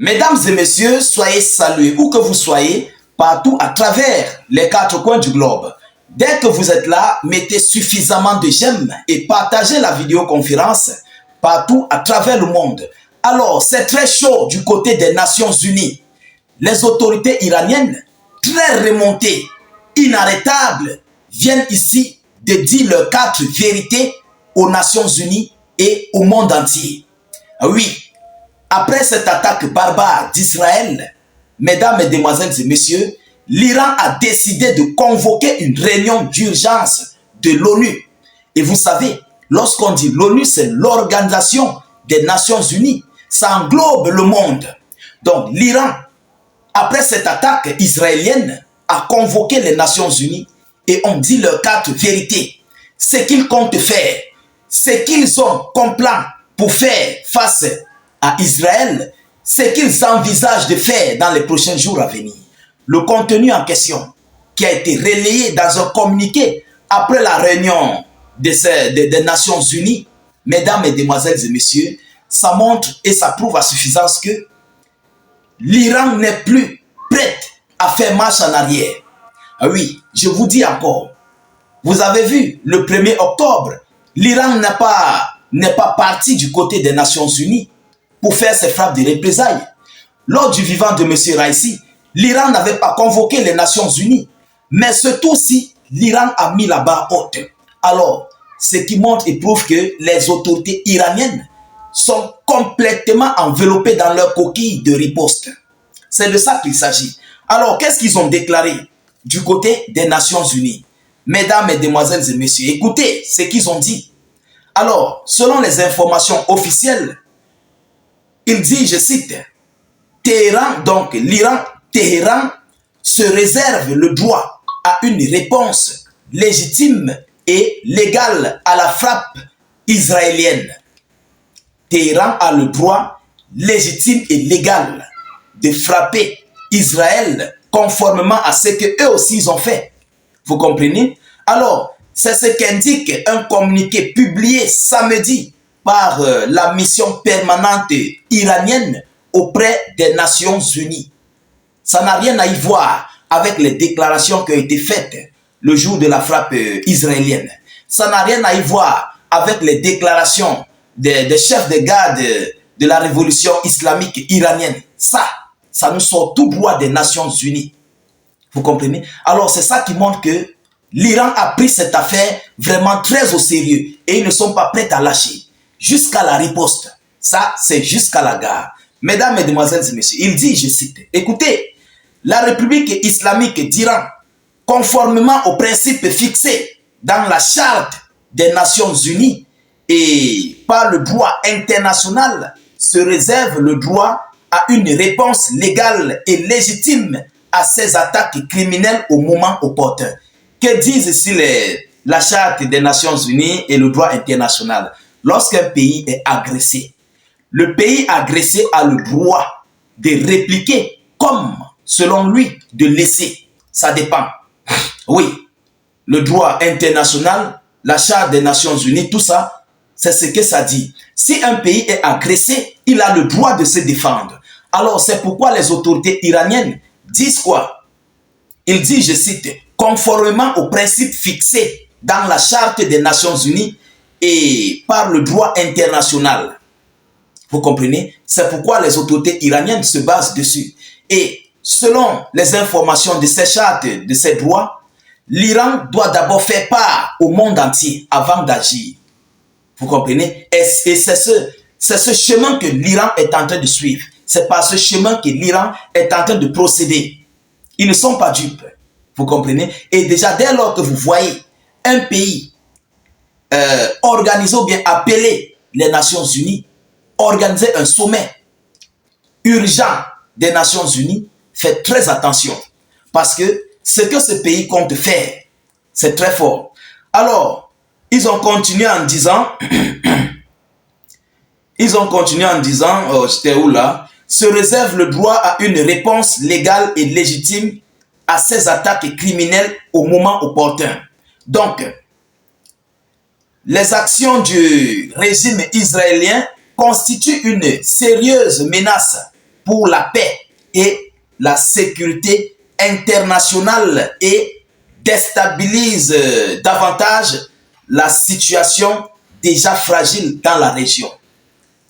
Mesdames et messieurs, soyez salués où que vous soyez, partout à travers les quatre coins du globe. Dès que vous êtes là, mettez suffisamment de j'aime et partagez la vidéoconférence partout à travers le monde. Alors, c'est très chaud du côté des Nations Unies. Les autorités iraniennes, très remontées, inarrêtables, viennent ici de dire leurs quatre vérités aux Nations Unies et au monde entier. Oui. Après cette attaque barbare d'Israël, mesdames, mesdemoiselles et messieurs, l'Iran a décidé de convoquer une réunion d'urgence de l'ONU. Et vous savez, lorsqu'on dit l'ONU, c'est l'Organisation des Nations Unies. Ça englobe le monde. Donc l'Iran, après cette attaque israélienne, a convoqué les Nations Unies et ont dit leurs quatre vérités. Ce qu'ils comptent faire, ce qu'ils ont comme plan pour faire face à Israël, ce qu'ils envisagent de faire dans les prochains jours à venir. Le contenu en question, qui a été relayé dans un communiqué après la réunion des Nations Unies, mesdames, mesdemoiselles et messieurs, ça montre et ça prouve à suffisance que l'Iran n'est plus prête à faire marche en arrière. Ah oui, je vous dis encore, vous avez vu, le 1er octobre, l'Iran n'est pas parti du côté des Nations Unies pour faire ses frappes de représailles. Lors du vivant de M. Raisi, l'Iran n'avait pas convoqué les Nations Unies. Mais ce tour-ci, l'Iran a mis la barre haute. Alors, ce qui montre et prouve que les autorités iraniennes sont complètement enveloppées dans leur coquille de riposte. C'est de ça qu'il s'agit. Alors, qu'est-ce qu'ils ont déclaré du côté des Nations Unies? Mesdames, mesdemoiselles et messieurs, écoutez ce qu'ils ont dit. Alors, selon les informations officielles, il dit, je cite, Téhéran, donc l'Iran, Téhéran se réserve le droit à une réponse légitime et légale à la frappe israélienne. Téhéran a le droit légitime et légal de frapper Israël conformément à ce qu'eux aussi ils ont fait. Vous comprenez? Alors, c'est ce qu'indique un communiqué publié samedi par la mission permanente iranienne auprès des Nations Unies. Ça n'a rien à y voir avec les déclarations qui ont été faites le jour de la frappe israélienne. Ça n'a rien à y voir avec les déclarations des chefs de garde de la révolution islamique iranienne. Ça nous sort tout droit des Nations Unies. Vous comprenez? Alors c'est ça qui montre que l'Iran a pris cette affaire vraiment très au sérieux et ils ne sont pas prêts à lâcher. Jusqu'à la riposte. Ça, c'est jusqu'à la gare. Mesdames, mesdemoiselles et messieurs, il dit, je cite, écoutez, la République islamique d'Iran, conformément aux principes fixés dans la charte des Nations Unies et par le droit international, se réserve le droit à une réponse légale et légitime à ces attaques criminelles au moment opportun. Que disent ici la charte des Nations Unies et le droit international? Lorsqu'un pays est agressé, le pays agressé a le droit de répliquer comme, selon lui, de laisser. Ça dépend. Oui, le droit international, la charte des Nations Unies, tout ça, c'est ce que ça dit. Si un pays est agressé, il a le droit de se défendre. Alors, c'est pourquoi les autorités iraniennes disent quoi? Ils disent, je cite, conformément aux principes fixés dans la charte des Nations Unies et par le droit international. Vous comprenez? C'est pourquoi les autorités iraniennes se basent dessus. Et selon les informations de ces chartes, de ces droits, l'Iran doit d'abord faire part au monde entier avant d'agir. Vous comprenez? Et c'est ce chemin que l'Iran est en train de suivre. C'est par ce chemin que l'Iran est en train de procéder. Ils ne sont pas dupes. Vous comprenez? Et déjà, dès lors que vous voyez un pays organiser ou bien appeler les Nations Unies, organiser un sommet urgent des Nations Unies, faites très attention. Parce que ce que ce pays compte faire, c'est très fort. Alors, ils ont continué en disant, j'étais où là? Se réserve le droit à une réponse légale et légitime à ces attaques criminelles au moment opportun. Donc, les actions du régime israélien constituent une sérieuse menace pour la paix et la sécurité internationale et déstabilise davantage la situation déjà fragile dans la région.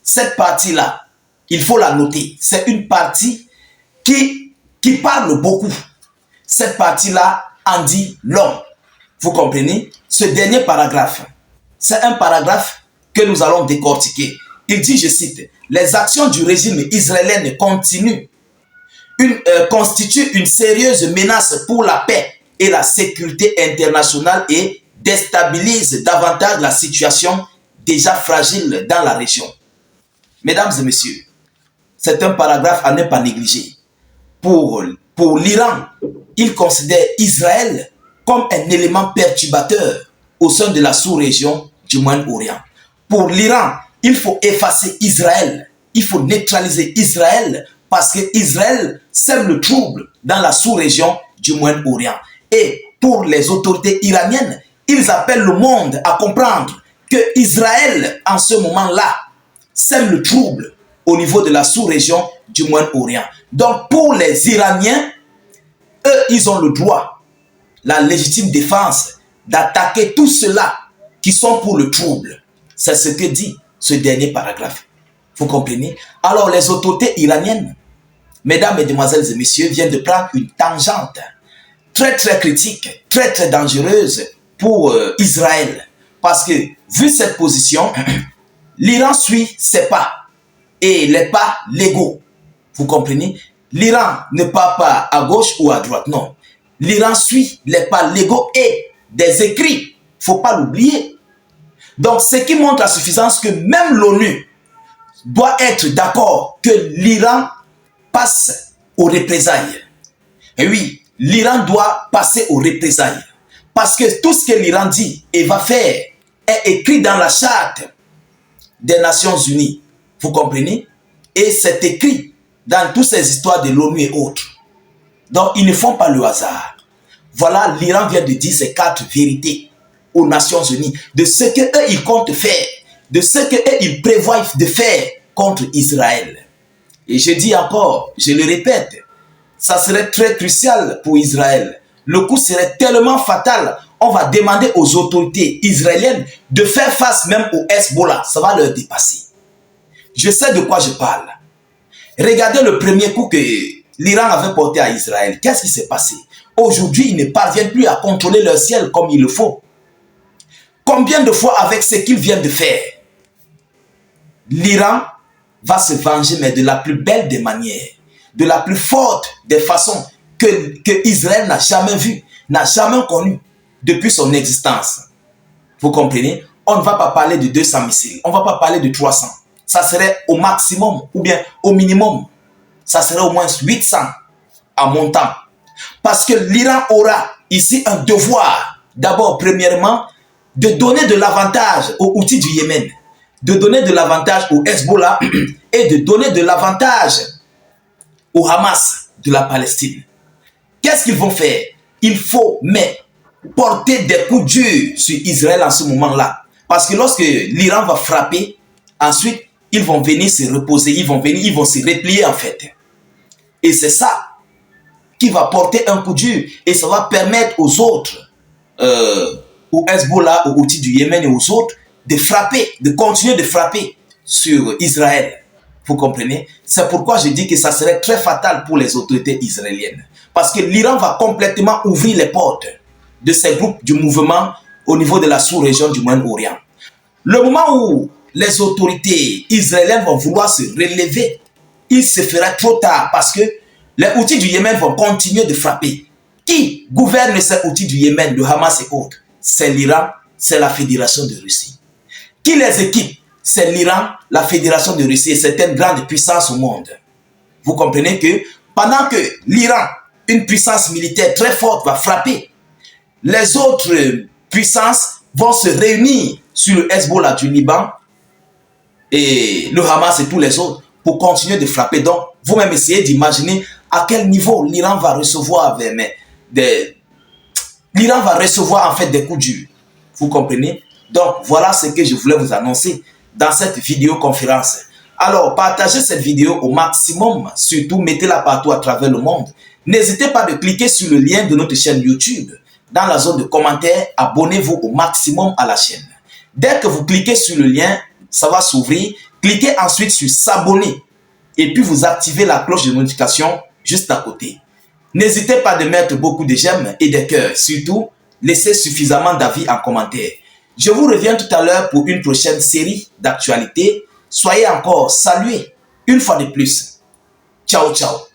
Cette partie-là, il faut la noter. C'est une partie qui parle beaucoup. Cette partie-là en dit long. Vous comprenez? Ce dernier paragraphe, c'est un paragraphe que nous allons décortiquer. Il dit, je cite, « Les actions du régime israélien constituent une sérieuse menace pour la paix et la sécurité internationale et déstabilisent davantage la situation déjà fragile dans la région. » Mesdames et messieurs, c'est un paragraphe à ne pas négliger. Pour l'Iran, il considère Israël comme un élément perturbateur au sein de la sous-région du Moyen-Orient. Pour l'Iran, il faut effacer Israël, il faut neutraliser Israël parce que Israël sème le trouble dans la sous-région du Moyen-Orient. Et pour les autorités iraniennes, ils appellent le monde à comprendre que Israël, en ce moment-là, sème le trouble au niveau de la sous-région du Moyen-Orient. Donc pour les Iraniens, eux, ils ont le droit, la légitime défense, d'attaquer tous ceux-là qui sont pour le trouble. C'est ce que dit ce dernier paragraphe. Vous comprenez? Alors les autorités iraniennes, mesdames, mesdemoiselles et messieurs, viennent de prendre une tangente très très critique, très très dangereuse pour Israël. Parce que, vu cette position, l'Iran suit ses pas et les pas légaux. Vous comprenez? L'Iran ne part pas à gauche ou à droite, non. L'Iran suit les pas légaux et des écrits. Il ne faut pas l'oublier. Donc, ce qui montre à suffisance que même l'ONU doit être d'accord que l'Iran passe aux représailles. Et oui, l'Iran doit passer aux représailles. Parce que tout ce que l'Iran dit et va faire est écrit dans la charte des Nations Unies. Vous comprenez? Et c'est écrit dans toutes ces histoires de l'ONU et autres. Donc, ils ne font pas le hasard. Voilà, l'Iran vient de dire ces 4 vérités aux Nations Unies de ce qu'eux, ils comptent faire, de ce qu'eux, ils prévoient de faire contre Israël. Et je dis encore, je le répète, ça serait très crucial pour Israël. Le coup serait tellement fatal, on va demander aux autorités israéliennes de faire face même au Hezbollah. Ça va leur dépasser. Je sais de quoi je parle. Regardez le premier coup que l'Iran avait porté à Israël. Qu'est-ce qui s'est passé? Aujourd'hui, ils ne parviennent plus à contrôler leur ciel comme il le faut. Combien de fois avec ce qu'ils viennent de faire, l'Iran va se venger, mais de la plus belle des manières, de la plus forte des façons que Israël n'a jamais vu, n'a jamais connu depuis son existence. Vous comprenez? On ne va pas parler de 200 missiles, on ne va pas parler de 300. Ça serait au maximum ou bien au minimum. Ça serait au moins 800 en montant. Parce que l'Iran aura ici un devoir, d'abord, premièrement, de donner de l'avantage aux outils du Yémen, de donner de l'avantage au Hezbollah et de donner de l'avantage au Hamas de la Palestine. Qu'est-ce qu'ils vont faire? Il faut porter des coups durs sur Israël en ce moment-là. Parce que lorsque l'Iran va frapper, ensuite, ils vont venir se reposer, ils vont se replier en fait. Et c'est ça qui va porter un coup dur et ça va permettre aux autres, au Hezbollah, aux outils du Yémen et aux autres, de frapper, de continuer de frapper sur Israël. Vous comprenez? C'est pourquoi je dis que ça serait très fatal pour les autorités israéliennes. Parce que l'Iran va complètement ouvrir les portes de ces groupes du mouvement au niveau de la sous-région du Moyen-Orient. Le moment où les autorités israéliennes vont vouloir se relever, il se fera trop tard parce que les outils du Yémen vont continuer de frapper. Qui gouverne ces outils du Yémen, de Hamas et autres? C'est l'Iran, c'est la Fédération de Russie. Qui les équipe? C'est l'Iran, la Fédération de Russie et certaines grandes puissances au monde. Vous comprenez que pendant que l'Iran, une puissance militaire très forte, va frapper, les autres puissances vont se réunir sur le Hezbollah du Liban et le Hamas et tous les autres pour continuer de frapper. Donc, vous-même essayez d'imaginer à quel niveau l'Iran va recevoir l'Iran va recevoir en fait des coups durs. Vous comprenez? Donc, voilà ce que je voulais vous annoncer dans cette vidéoconférence. Alors, partagez cette vidéo au maximum. Surtout, mettez-la partout à travers le monde. N'hésitez pas de cliquer sur le lien de notre chaîne YouTube. Dans la zone de commentaires, abonnez-vous au maximum à la chaîne. Dès que vous cliquez sur le lien, ça va s'ouvrir. Cliquez ensuite sur s'abonner. Et puis, vous activez la cloche de notification juste à côté. N'hésitez pas de mettre beaucoup de j'aime et de cœurs. Surtout, laissez suffisamment d'avis en commentaire. Je vous reviens tout à l'heure pour une prochaine série d'actualités. Soyez encore salués une fois de plus. Ciao, ciao.